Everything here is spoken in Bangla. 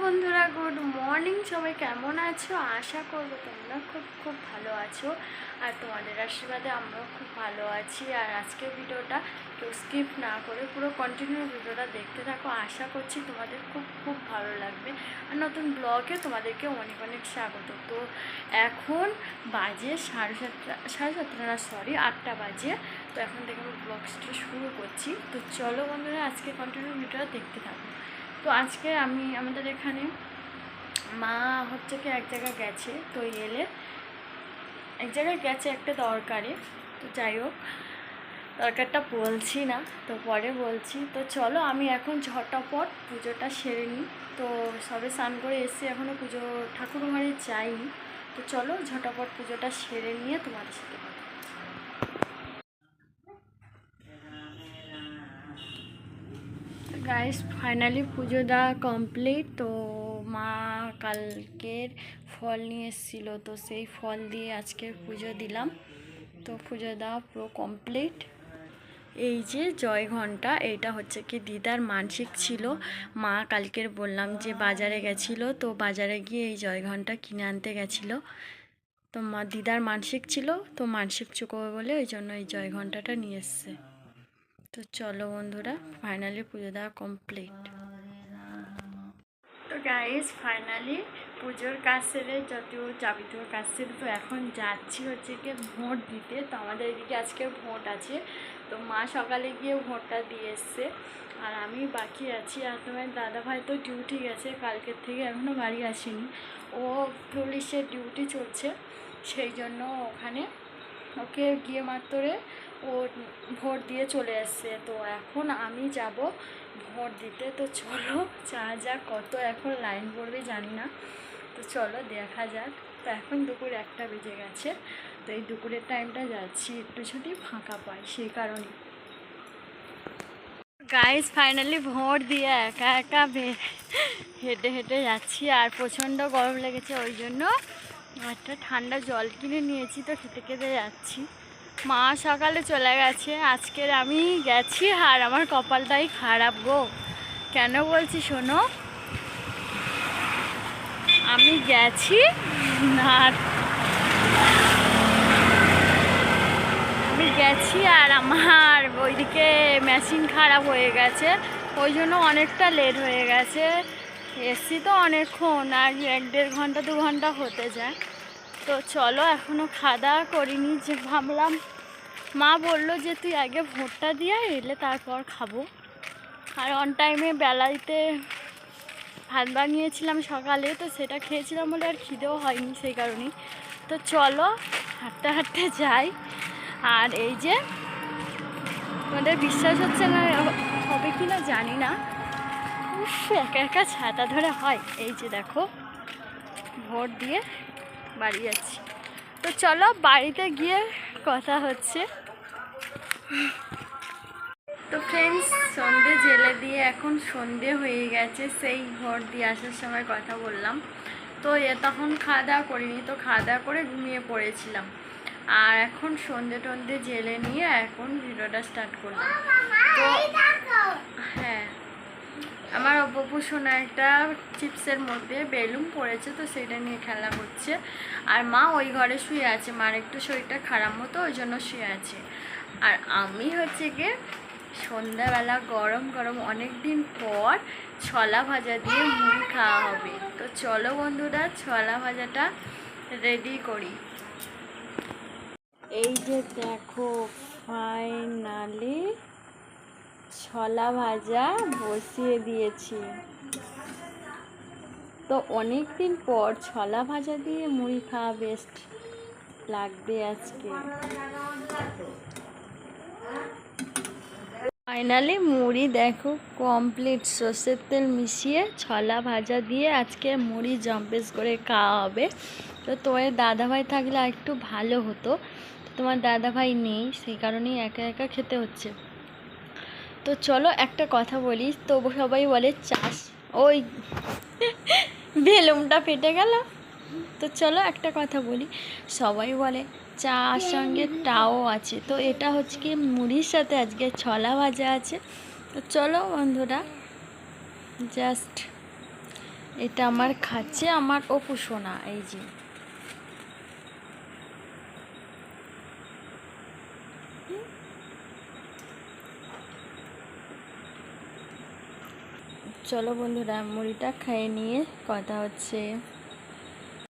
বন্ধুরা, গুড মর্নিং। সবাই কেমন আছো? আশা করবো তোমরা খুব খুব ভালো আছো, আর তোমাদের আশীর্বাদে আমরাও খুব ভালো আছি। আর আজকের ভিডিওটা কেউ স্কিপ না করে পুরো কন্টিনিউ ভিডিওটা দেখতে থাকো। আশা করছি তোমাদের খুব খুব ভালো লাগবে। আর নতুন ব্লগে তোমাদেরকে অনেক অনেক স্বাগত। তো এখন বাজে সাড়ে সাতটা না, সরি 8টা বাজে। তো এখন থেকে আমি ব্লগসটা শুরু করছি। তো চলো বন্ধুরা, আজকে কন্টিনিউ ভিডিওটা দেখতে থাকো। তো আজকে আমাদের এখানে মা হচ্ছে কি এক জায়গায় গেছে, তো এলে এক জায়গায় গেছে একটা দরকারে। তো যাই হোক, দরকারটা বলছি না, তো পরে বলছি। তো চলো আমি এখন ঝটাপট পুজোটা সেরে নিই। তো সবে স্নান করে এসে এখনও পুজো ঠাকুর ঘরে যাইনি। তো চলো ঝটাপট পুজোটা সেরে নিয়ে তোমাদের সাথে কথা। গাইস, ফাইনালি পুজো দেওয়া কমপ্লিট। তো মা কালকের ফল নিয়ে এসেছিলো, তো সেই ফল দিয়ে আজকের পুজো দিলাম। তো পুজো দেওয়া পুরো কমপ্লিট। এই যে জয় ঘণ্টা, এইটা হচ্ছে কি দিদার মানসিক ছিল। মা কালকের বললাম যে বাজারে গেছিলো, তো বাজারে গিয়ে এই জয় ঘণ্টা কিনে আনতে গেছিলো। তো মা দিদার মানসিক ছিল, তো মানসিক চুকোবে বলে ওই জন্য এই জয় ঘণ্টাটা নিয়ে এসছে। তো চলো বন্ধুরা, ফাইনালি পুজো দেওয়া কমপ্লিট। তো গাইস, ফাইনালি পুজোর কাজ সেরে, যত যাবতীয় কাজ সেরে, তো এখন যাচ্ছি হচ্ছে গিয়ে ভোট দিতে। তো আমাদের এদিকে আজকে ভোট আছে। তো মা সকালে গিয়ে ভোটটা দিয়ে এসছে, আর আমি বাকি আছি। আর তোমার দাদাভাই তো ডিউটি গেছে কালকের থেকে, এখনও বাড়ি আসেনি। ও পুলিশের ডিউটি চলছে, সেই জন্য ওখানে ওকে গিয়ে মাত্রে ও ভোট দিয়ে চলে এসছে। তো এখন আমি যাব ভোট দিতে। তো চলো, যা কত এখন লাইন পড়বে জানি না। তো চলো দেখা যাক। তো এখন দুপুর 1টা বেজে গেছে। তো এই দুপুরের টাইমটা যাচ্ছি, একটু ছুটি ফাঁকা পাই সেই কারণে। গাইস, ফাইনালি ভোট দিয়ে একা একা হেঁটে হেঁটে যাচ্ছি। আর প্রচণ্ড গরম লেগেছে, ওই জন্য একটা ঠান্ডা জল কিনে নিয়েছি। তো খেতে খেতে যাচ্ছি। মা সকালে চলে গেছে, আজকের আমি গেছি। আর আমার কপালটাই খারাপ গো। কেন বলছি শোনো, আমি গেছি আর আমার ওইদিকে মেশিন খারাপ হয়ে গেছে, ওই জন্য অনেকটা লেট হয়ে গেছে। এসছি তো অনেকক্ষণ, আর 1-1.5 ঘন্টা 2 ঘন্টা হতে যায়। তো চলো, এখনও খাওয়া দাওয়া করিনি। যে ভাবলাম, মা বললো যে তুই আগে ভোটটা দিয়ে এলে তারপর খাবো। আর অন টাইমে বেলাতে ভাত বানিয়েছিলাম সকালে, তো সেটা খেয়েছিলাম বলে আর খিদেও হয়নি সেই কারণেই। তো চলো হাঁটতে হাঁটতে যাই। আর এই যে, তোমাদের বিশ্বাস হচ্ছে না, হবে কি না জানি না, একা একা ছাতা ধরে হয়। এই যে দেখো, ভোট দিয়ে বাড়ি যাচ্ছি। তো চলো বাড়িতে গিয়ে কথা হচ্ছে। তো ফ্রেন্ডস, সন্ধে জেলে দিয়ে এখন সন্ধে হয়ে গেছে। সেই ভোট দিয়ে আসার সময় কথা বললাম। তো তখন খাওয়া দাওয়া করিনি, তো খাওয়া দাওয়া করে ঘুমিয়ে পড়েছিলাম। আর এখন সন্ধে টন্ধে জেলে নিয়ে এখন ভিডিওটা স্টার্ট করলাম। তো হ্যাঁ, আমার অপপু সোনা একটা চিপসের মধ্যে বেলুন পড়েছে, তো সেটা নিয়ে খেলা করছে। আর মা ওই ঘরে শুয়ে আছে, মার একটু শরীরটা খারাপ মতো, ওই জন্য শুয়ে আছে। আর আমি হচ্ছে গিয়ে সন্ধ্যাবেলা গরম গরম অনেক দিন পর ছোলা ভাজা দিয়ে মুড়ি খাওয়া হবে। তো চলো বন্ধুরা, ছোলা ভাজাটা রেডি করি। এই যে দেখো, ফাইনালি ছোলা ভাজা বসিয়ে দিয়েছি। তো অনেক দিন পর ছোলা ভাজা দিয়ে মুড়ি খাওয়া বেস্ট লাগবে আজকে। ফাইনালি মুড়ি দেখো কমপ্লিট, সর্ষের তেল মিশিয়ে ছোলা ভাজা দিয়ে আজকে মুড়ি জম্পেস করে খাওয়া হবে। তো তোমার দাদাভাই থাকলে আর একটু ভালো হতো, তোমার দাদাভাই নেই, সেই কারণেই একা একা খেতে হচ্ছে। তো চলো একটা কথা বলি, তো সবাই বলে চাষ, ওই বেলুনটা ফেটে গেল। তো চলো একটা কথা বলি, সবাই বলে চার সঙ্গে টাও আছে, তো এটা হচ্ছে কি মুড়ির সাথে আজকে ছোলা ভাজা আছে। তো চলো বন্ধুরা, জাস্ট এটা আমার খাচ্ছে আমার অপু সোনা, এই যে। চলো বন্ধুরা, মুড়িটা খেয়ে নিয়ে কথা হচ্ছে।